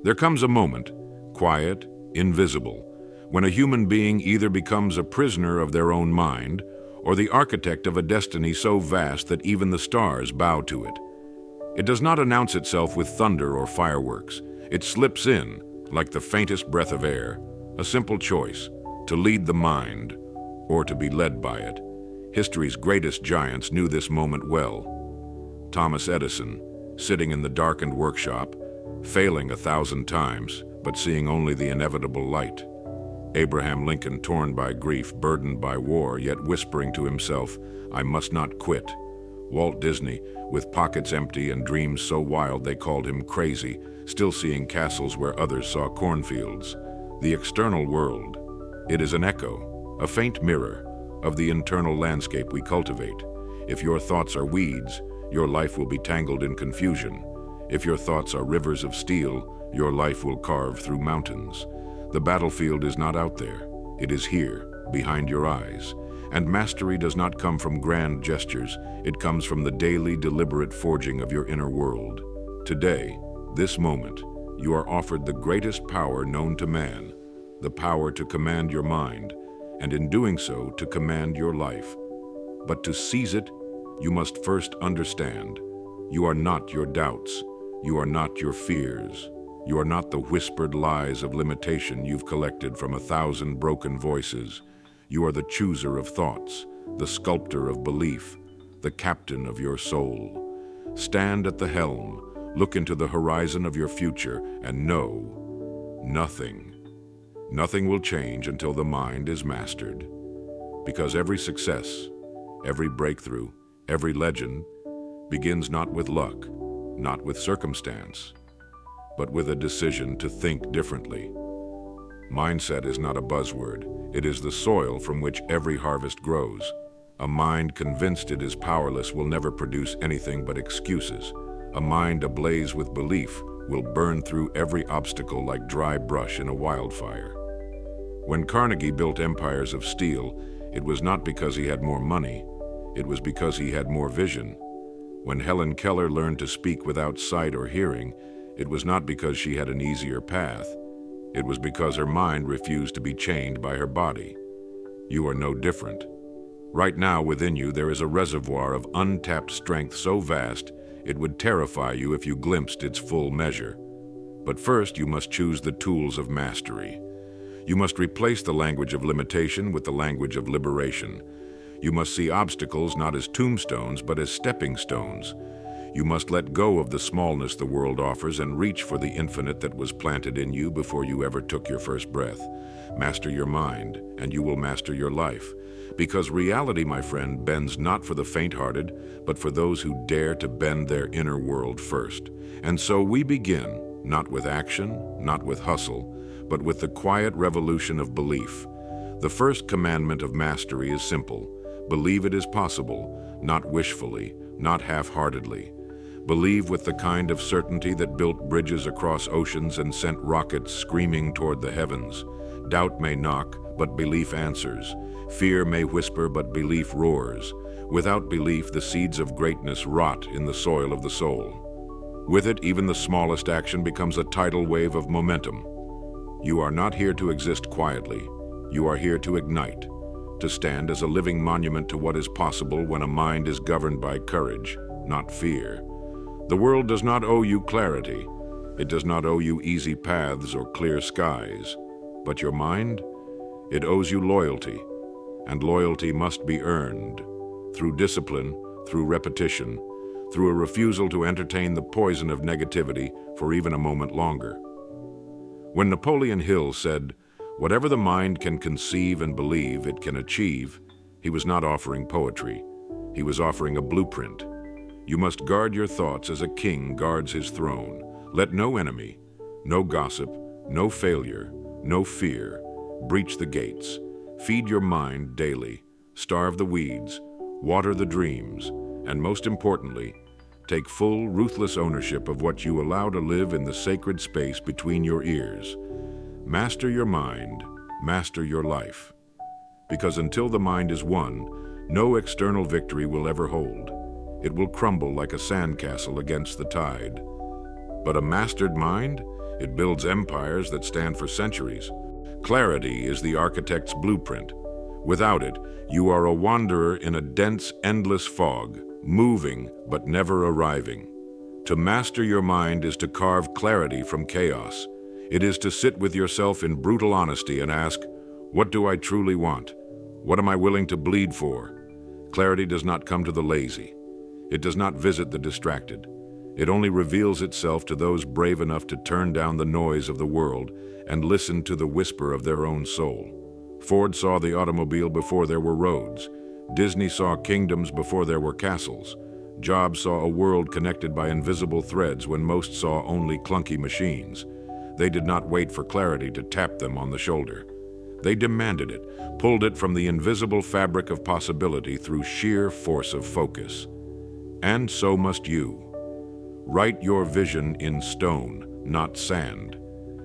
There comes a moment, quiet, invisible, when a human being either becomes a prisoner of their own mind or the architect of a destiny so vast that even the stars bow to it. It does not announce itself with thunder or fireworks. It slips in, like the faintest breath of air, a simple choice, to lead the mind or to be led by it. History's greatest giants knew this moment well. Thomas Edison, sitting in the darkened workshop, failing 1,000 times, but seeing only the inevitable light. Abraham Lincoln, torn by grief, burdened by war, yet whispering to himself, "I must not quit." Walt Disney, with pockets empty and dreams so wild they called him crazy, still seeing castles where others saw cornfields. The external world, it is an echo, a faint mirror, of the internal landscape we cultivate. If your thoughts are weeds, your life will be tangled in confusion. If your thoughts are rivers of steel, your life will carve through mountains. The battlefield is not out there. It is here, behind your eyes. And mastery does not come from grand gestures. It comes from the daily, deliberate forging of your inner world. Today, this moment, you are offered the greatest power known to man, the power to command your mind, and in doing so, to command your life. But to seize it, you must first understand. You are not your doubts. You are not your fears. You are not the whispered lies of limitation you've collected from 1,000 broken voices. You are the chooser of thoughts, the sculptor of belief, the captain of your soul. Stand at the helm, look into the horizon of your future, and know nothing. Nothing will change until the mind is mastered. Because every success, every breakthrough, every legend begins not with luck, not with circumstance, but with a decision to think differently. Mindset is not a buzzword. It is the soil from which every harvest grows. A mind convinced it is powerless will never produce anything but excuses. A mind ablaze with belief will burn through every obstacle like dry brush in a wildfire. When Carnegie built empires of steel, it was not because he had more money. It was because he had more vision. When Helen Keller learned to speak without sight or hearing, it was not because she had an easier path. It was because her mind refused to be chained by her body. You are no different. Right now within you there is a reservoir of untapped strength so vast it would terrify you if you glimpsed its full measure. But first you must choose the tools of mastery. You must replace the language of limitation with the language of liberation. You must see obstacles not as tombstones but as stepping stones. You must let go of the smallness the world offers and reach for the infinite that was planted in you before you ever took your first breath. Master your mind, and you will master your life. Because reality, my friend, bends not for the faint-hearted, but for those who dare to bend their inner world first. And so we begin, not with action, not with hustle, but with the quiet revolution of belief. The first commandment of mastery is simple. Believe it is possible, not wishfully, not half-heartedly. Believe with the kind of certainty that built bridges across oceans and sent rockets screaming toward the heavens. Doubt may knock, but belief answers. Fear may whisper, but belief roars. Without belief, the seeds of greatness rot in the soil of the soul. With it, even the smallest action becomes a tidal wave of momentum. You are not here to exist quietly. You are here to ignite, to stand as a living monument to what is possible when a mind is governed by courage, not fear. The world does not owe you clarity. It does not owe you easy paths or clear skies. But your mind, it owes you loyalty. And loyalty must be earned through discipline, through repetition, through a refusal to entertain the poison of negativity for even a moment longer. When Napoleon Hill said, "Whatever the mind can conceive and believe it can achieve," he was not offering poetry. He was offering a blueprint. You must guard your thoughts as a king guards his throne. Let no enemy, no gossip, no failure, no fear breach the gates. Feed your mind daily, starve the weeds, water the dreams, and most importantly, take full, ruthless ownership of what you allow to live in the sacred space between your ears. Master your mind, master your life. Because until the mind is won, no external victory will ever hold. It will crumble like a sandcastle against the tide. But a mastered mind, It builds empires that stand for centuries. Clarity is the architect's blueprint. Without it, you are a wanderer in a dense, endless fog, moving but never arriving. To master your mind is to carve clarity from chaos. It is to sit with yourself in brutal honesty and ask, what do I truly want? What am I willing to bleed for? Clarity does not come to the lazy. It does not visit the distracted. It only reveals itself to those brave enough to turn down the noise of the world and listen to the whisper of their own soul. Ford saw the automobile before there were roads. Disney saw kingdoms before there were castles. Jobs saw a world connected by invisible threads when most saw only clunky machines. They did not wait for clarity to tap them on the shoulder. They demanded it, pulled it from the invisible fabric of possibility through sheer force of focus. And so must you. Write your vision in stone, not sand.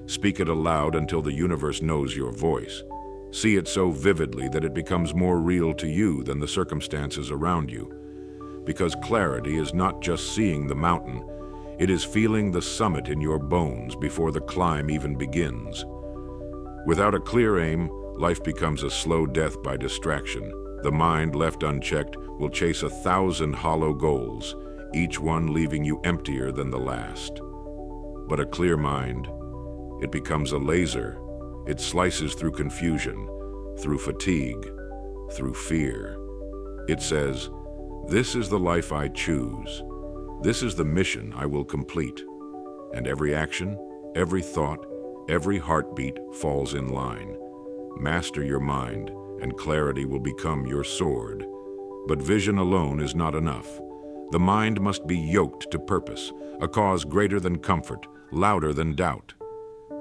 Speak it aloud until the universe knows your voice. See it so vividly that it becomes more real to you than the circumstances around you. Because clarity is not just seeing the mountain, it is feeling the summit in your bones before the climb even begins. Without a clear aim, life becomes a slow death by distraction. The mind, left unchecked, will chase 1,000 hollow goals, each one leaving you emptier than the last. But a clear mind, it becomes a laser. It slices through confusion, through fatigue, through fear. It says, this is the life I choose. This is the mission I will complete. And every action, every thought, every heartbeat falls in line. Master your mind, and clarity will become your sword. But vision alone is not enough. The mind must be yoked to purpose, a cause greater than comfort, louder than doubt.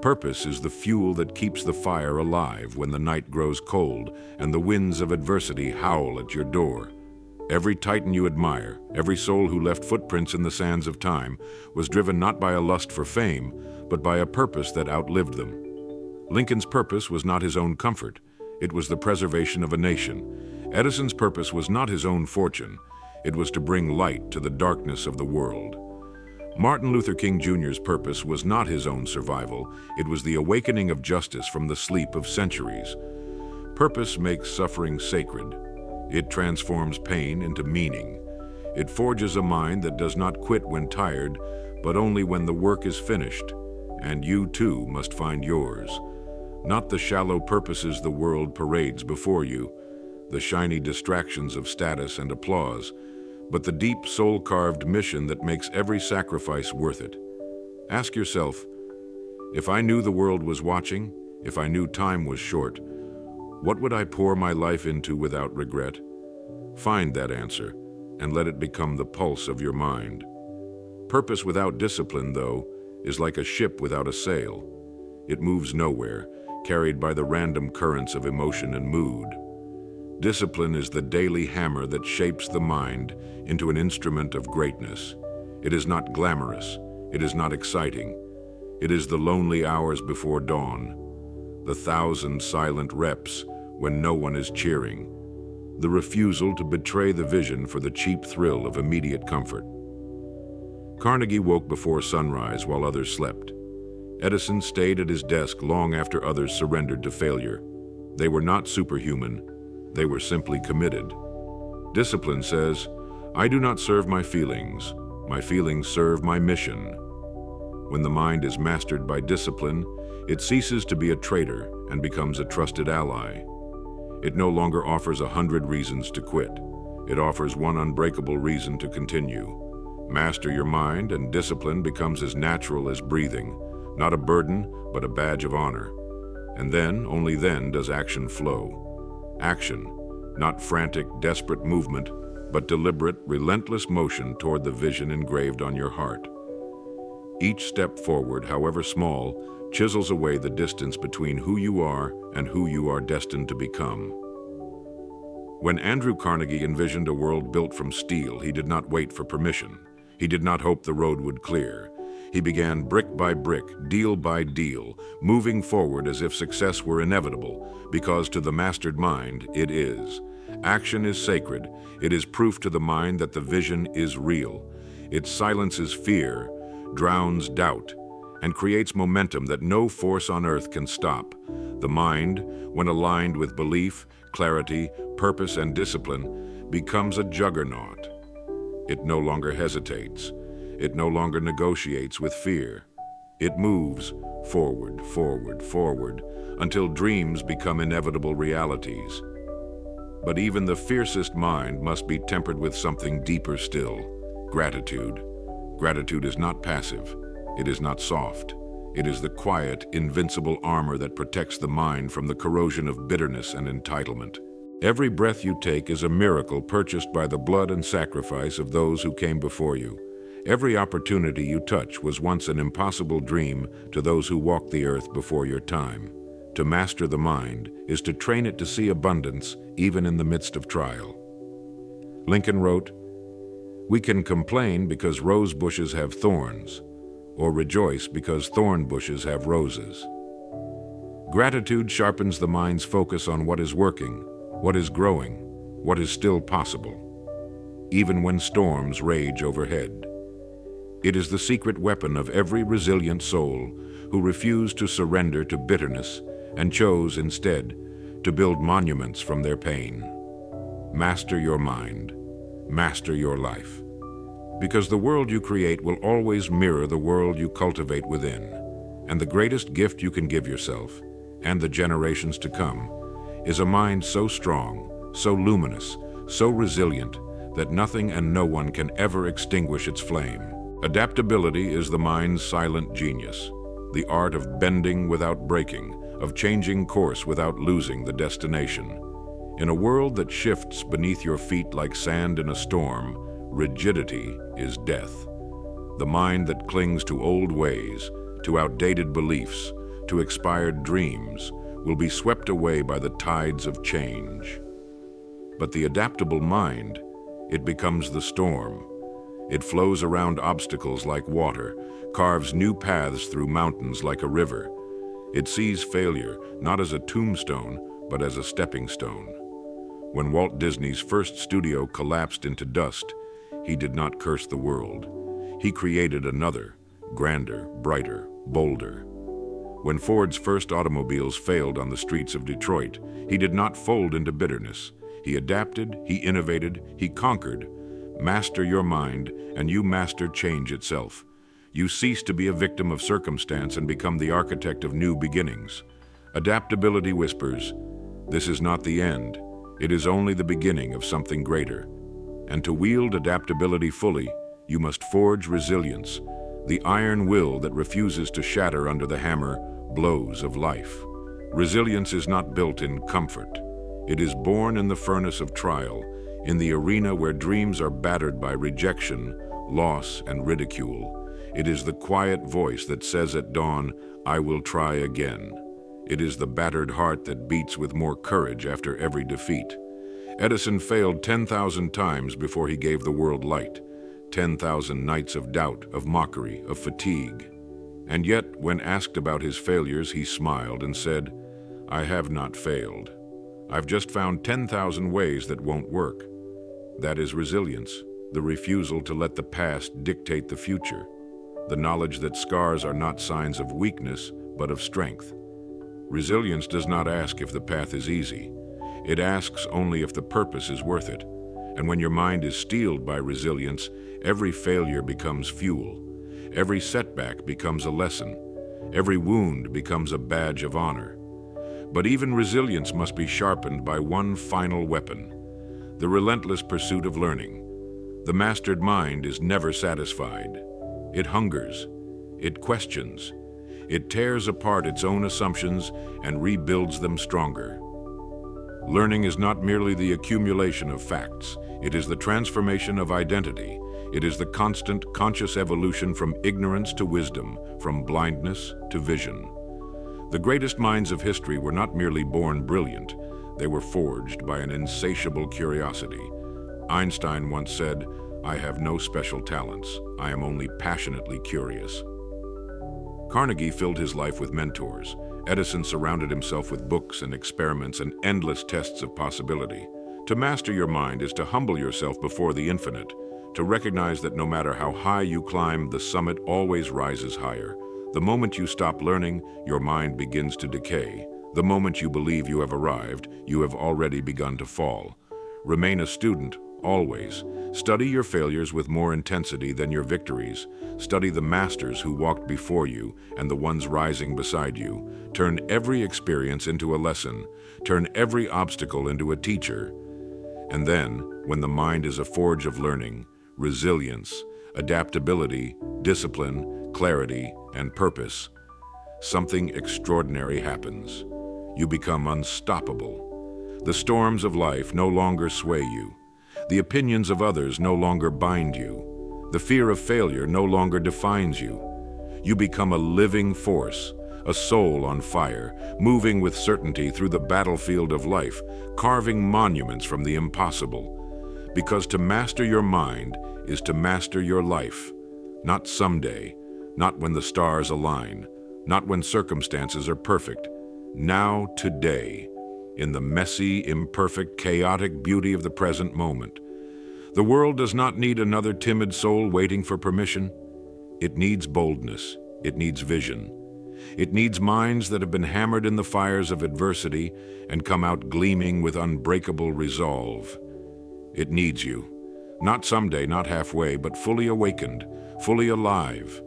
Purpose is the fuel that keeps the fire alive when the night grows cold and the winds of adversity howl at your door. Every titan you admire, every soul who left footprints in the sands of time, was driven not by a lust for fame, but by a purpose that outlived them. Lincoln's purpose was not his own comfort. It was the preservation of a nation. Edison's purpose was not his own fortune. It was to bring light to the darkness of the world. Martin Luther King Jr.'s purpose was not his own survival. It was the awakening of justice from the sleep of centuries. Purpose makes suffering sacred. It transforms pain into meaning. It forges a mind that does not quit when tired, but only when the work is finished. And you too must find yours. Not the shallow purposes the world parades before you, the shiny distractions of status and applause, but the deep soul-carved mission that makes every sacrifice worth it. Ask yourself, if I knew the world was watching, if I knew time was short, what would I pour my life into without regret? Find that answer, and let it become the pulse of your mind. Purpose without discipline, though, is like a ship without a sail. It moves nowhere, carried by the random currents of emotion and mood. Discipline is the daily hammer that shapes the mind into an instrument of greatness. It is not glamorous. It is not exciting. It is the lonely hours before dawn, the 1,000 silent reps when no one is cheering, the refusal to betray the vision for the cheap thrill of immediate comfort. Carnegie woke before sunrise while others slept. Edison stayed at his desk long after others surrendered to failure. They were not superhuman. They were simply committed. Discipline says, I do not serve my feelings serve my mission. When the mind is mastered by discipline, it ceases to be a traitor and becomes a trusted ally. It no longer offers 100 reasons to quit. It offers one unbreakable reason to continue. Master your mind, and discipline becomes as natural as breathing, not a burden, but a badge of honor. And then, only then, does action flow. Action, not frantic, desperate movement, but deliberate, relentless motion toward the vision engraved on your heart. Each step forward, however small, chisels away the distance between who you are and who you are destined to become. When Andrew Carnegie envisioned a world built from steel, he did not wait for permission. He did not hope the road would clear. He began brick by brick, deal by deal, moving forward as if success were inevitable, because to the mastered mind, it is. Action is sacred. It is proof to the mind that the vision is real. It silences fear, drowns doubt, and creates momentum that no force on earth can stop. The mind, when aligned with belief, clarity, purpose, and discipline, becomes a juggernaut. It no longer hesitates. It no longer negotiates with fear. It moves forward, forward, forward, until dreams become inevitable realities. But even the fiercest mind must be tempered with something deeper still: gratitude. Gratitude is not passive. It is not soft. It is the quiet, invincible armor that protects the mind from the corrosion of bitterness and entitlement. Every breath you take is a miracle purchased by the blood and sacrifice of those who came before you. Every opportunity you touch was once an impossible dream to those who walked the earth before your time. To master the mind is to train it to see abundance even in the midst of trial. Lincoln wrote, "We can complain because rose bushes have thorns, or rejoice because thorn bushes have roses." Gratitude sharpens the mind's focus on what is working, what is growing, what is still possible, even when storms rage overhead. It is the secret weapon of every resilient soul who refused to surrender to bitterness and chose instead to build monuments from their pain. Master your mind. Master your life. Because the world you create will always mirror the world you cultivate within. And the greatest gift you can give yourself, and the generations to come, is a mind so strong, so luminous, so resilient, that nothing and no one can ever extinguish its flame. Adaptability is the mind's silent genius, the art of bending without breaking, of changing course without losing the destination. In a world that shifts beneath your feet like sand in a storm, rigidity is death. The mind that clings to old ways, to outdated beliefs, to expired dreams, will be swept away by the tides of change. But the adaptable mind, it becomes the storm. It flows around obstacles like water, carves new paths through mountains like a river. It sees failure not as a tombstone, but as a stepping stone. When Walt Disney's first studio collapsed into dust, he did not curse the world. He created another, grander, brighter, bolder. When Ford's first automobiles failed on the streets of Detroit, he did not fold into bitterness. He adapted, he innovated, he conquered. Master your mind, and you master change itself. You cease to be a victim of circumstance and become the architect of new beginnings. Adaptability whispers, "This is not the end. It is only the beginning of something greater." And to wield adaptability fully, you must forge resilience, the iron will that refuses to shatter under the hammer blows of life. Resilience is not built in comfort. It is born in the furnace of trial, in the arena where dreams are battered by rejection, loss, and ridicule. It is the quiet voice that says at dawn, "I will try again." It is the battered heart that beats with more courage after every defeat. Edison failed 10,000 times before he gave the world light. 10,000 nights of doubt, of mockery, of fatigue. And yet, when asked about his failures, he smiled and said, "I have not failed. I've just found 10,000 ways that won't work." That is resilience, the refusal to let the past dictate the future, the knowledge that scars are not signs of weakness, but of strength. Resilience does not ask if the path is easy. It asks only if the purpose is worth it. And when your mind is steeled by resilience, every failure becomes fuel. Every setback becomes a lesson. Every wound becomes a badge of honor. But even resilience must be sharpened by one final weapon: the relentless pursuit of learning. The mastered mind is never satisfied. It hungers. It questions. It tears apart its own assumptions and rebuilds them stronger. Learning is not merely the accumulation of facts. It is the transformation of identity. It is the constant, conscious evolution from ignorance to wisdom, from blindness to vision. The greatest minds of history were not merely born brilliant. They were forged by an insatiable curiosity. Einstein once said, "I have no special talents. I am only passionately curious." Carnegie filled his life with mentors. Edison surrounded himself with books and experiments and endless tests of possibility. To master your mind is to humble yourself before the infinite, to recognize that no matter how high you climb, the summit always rises higher. The moment you stop learning, your mind begins to decay. The moment you believe you have arrived, you have already begun to fall. Remain a student, always. Study your failures with more intensity than your victories. Study the masters who walked before you and the ones rising beside you. Turn every experience into a lesson. Turn every obstacle into a teacher. And then, when the mind is a forge of learning, resilience, adaptability, discipline, clarity, and purpose, something extraordinary happens. You become unstoppable. The storms of life no longer sway you. The opinions of others no longer bind you. The fear of failure no longer defines you. You become a living force, a soul on fire, moving with certainty through the battlefield of life, carving monuments from the impossible. Because to master your mind is to master your life. Not someday, not when the stars align, not when circumstances are perfect. Now, today, in the messy, imperfect, chaotic beauty of the present moment. The world does not need another timid soul waiting for permission. It needs boldness. It needs vision. It needs minds that have been hammered in the fires of adversity and come out gleaming with unbreakable resolve. It needs you. Not someday, not halfway, but fully awakened, fully alive.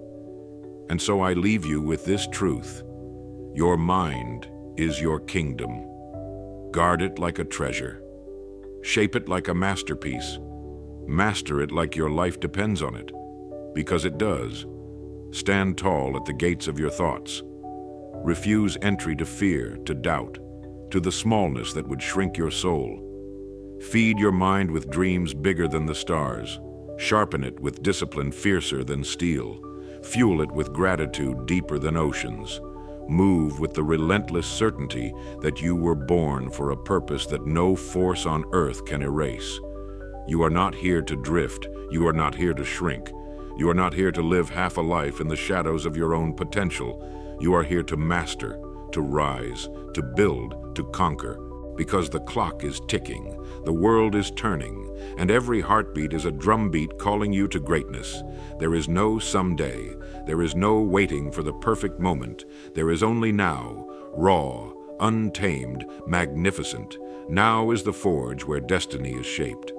And so I leave you with this truth. Your mind is your kingdom. Guard it like a treasure. Shape it like a masterpiece. Master it like your life depends on it. Because it does. Stand tall at the gates of your thoughts. Refuse entry to fear, to doubt, to the smallness that would shrink your soul. Feed your mind with dreams bigger than the stars. Sharpen it with discipline fiercer than steel. Fuel it with gratitude deeper than oceans. Move with the relentless certainty that you were born for a purpose that no force on earth can erase. You are not here to drift. You are not here to shrink. You are not here to live half a life in the shadows of your own potential. You are here to master, to rise, to build, to conquer. Because the clock is ticking, the world is turning, and every heartbeat is a drumbeat calling you to greatness. There is no someday. There is no waiting for the perfect moment. There is only now, raw, untamed, magnificent. Now is the forge where destiny is shaped.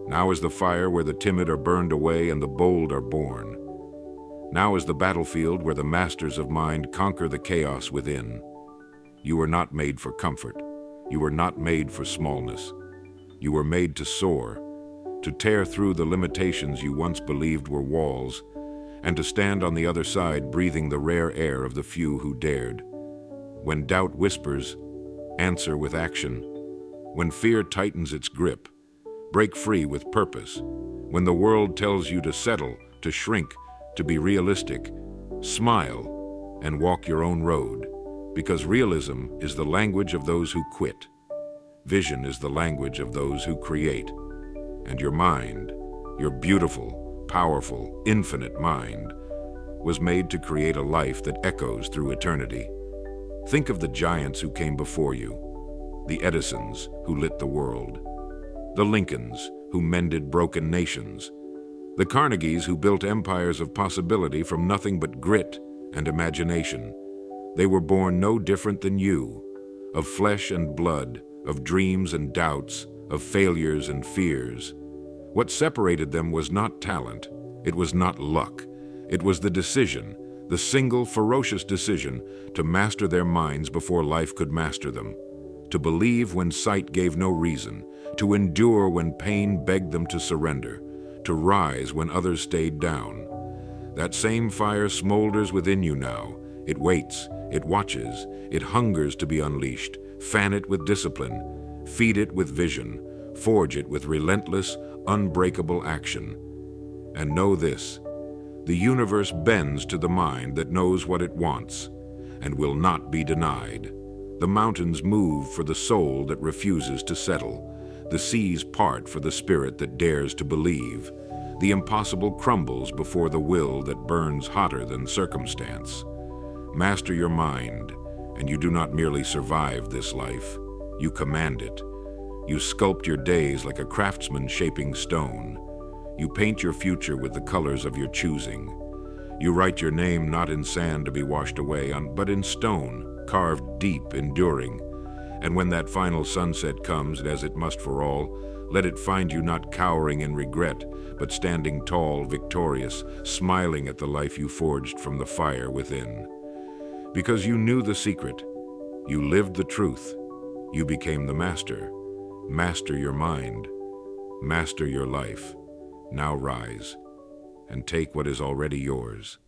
Now is the fire where the timid are burned away and the bold are born. Now is the battlefield where the masters of mind conquer the chaos within. You were not made for comfort. You were not made for smallness. You were made to soar, to tear through the limitations you once believed were walls, and to stand on the other side breathing the rare air of the few who dared. When doubt whispers, answer with action. When fear tightens its grip, break free with purpose. When the world tells you to settle, to shrink, to be realistic, smile and walk your own road. Because realism is the language of those who quit. Vision is the language of those who create. And your mind, your beautiful, powerful, infinite mind, was made to create a life that echoes through eternity. Think of the giants who came before you, the Edisons who lit the world, the Lincolns who mended broken nations, the Carnegies who built empires of possibility from nothing but grit and imagination. They were born no different than you, of flesh and blood, of dreams and doubts, of failures and fears. What separated them was not talent, it was not luck. It was the decision, the single ferocious decision to master their minds before life could master them, to believe when sight gave no reason, to endure when pain begged them to surrender, to rise when others stayed down. That same fire smolders within you now. It waits, it watches, it hungers to be unleashed. Fan it with discipline, feed it with vision, forge it with relentless, unbreakable action. And know this, the universe bends to the mind that knows what it wants and will not be denied. The mountains move for the soul that refuses to settle. The seas part for the spirit that dares to believe. The impossible crumbles before the will that burns hotter than circumstance. Master your mind, and you do not merely survive this life, you command it. You sculpt your days like a craftsman shaping stone. You paint your future with the colors of your choosing. You write your name not in sand to be washed away, but in stone, carved deep, enduring. And when that final sunset comes, as it must for all, let it find you not cowering in regret, but standing tall, victorious, smiling at the life you forged from the fire within. Because you knew the secret, you lived the truth, you became the master. Master your mind, master your life. Now rise and take what is already yours.